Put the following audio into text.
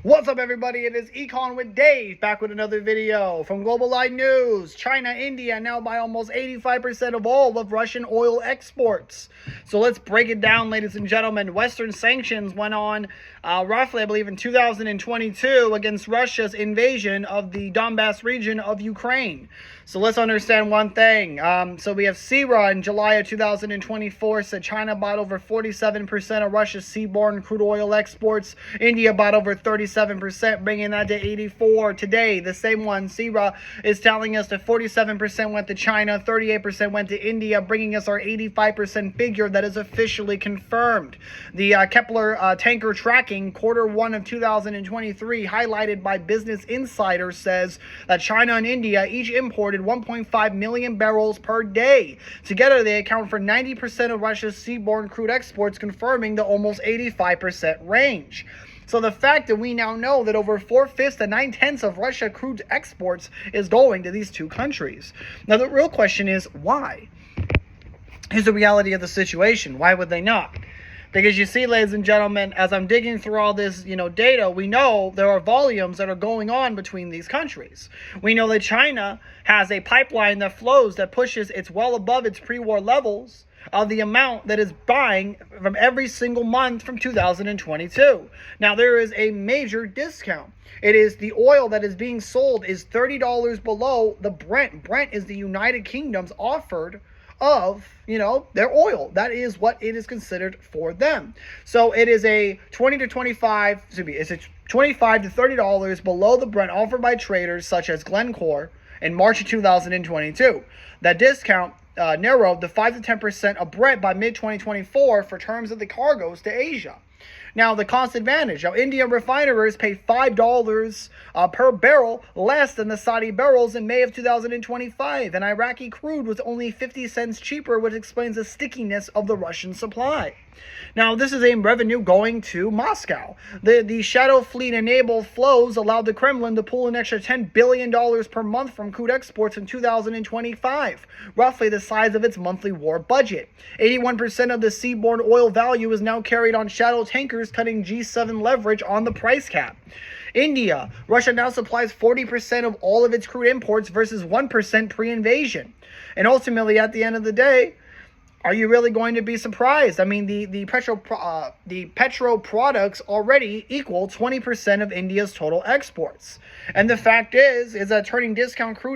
What's up, everybody? It is Econ with Dave, back with another video from Global Light News. China, India now buy almost 85% of all of Russian oil exports. So let's break it down, ladies and gentlemen. Western sanctions went on roughly, I believe, in 2022 against Russia's invasion of the Donbass region of Ukraine. So let's understand one thing. So we have CIRA in July of 2024 said China bought over 47% of Russia's seaborne crude oil exports. India bought over 37%, bringing that to 84. Today, the same one, CIRA, is telling us that 47% went to China, 38% went to India, bringing us our 85% figure that is officially confirmed. The Kepler tanker tracking Q1 of 2023, highlighted by Business Insider, says that China and India each imported 1.5 million barrels per day. Together, they account for 90% of Russia's seaborne crude exports, confirming the almost 85% range. So the fact that we now know that over 4/5 to 9/10 of Russia crude exports is going to these two countries. Now, the real question is why? Here's the reality of the situation. Why would they not? Because you see, ladies and gentlemen, as I'm digging through all this, data, we know there are volumes that are going on between these countries. We know that China has a pipeline that flows, that pushes, it's well above its pre-war levels of the amount that is buying from every single month from 2022. Now, there is a major discount. It is the oil that is being sold is $30 below the Brent. Brent is the United Kingdom's offered of their oil. That is what it is considered for them. So it is a $20 to $25 to $30 below the Brent offered by traders such as Glencore in March of 2022. That discount narrowed to 5 to 10% of Brent by mid-2024 for terms of the cargoes to Asia. Now, the cost advantage. Now, Indian refiners paid $5 per barrel less than the Saudi barrels in May of 2025, and Iraqi crude was only 50 cents cheaper, which explains the stickiness of the Russian supply. Now, this is a revenue going to Moscow. The shadow fleet-enabled flows allowed the Kremlin to pull an extra $10 billion per month from crude exports in 2025, roughly the size of its monthly war budget. 81% of the seaborne oil value is now carried on shadow tankers, cutting G7 leverage on the price cap. India. Russia now supplies 40% of all of its crude imports versus 1% pre-invasion. And ultimately, at the end of the day, are you really going to be surprised? I mean, the petro products already equal 20% of India's total exports. And the fact is that turning discount crude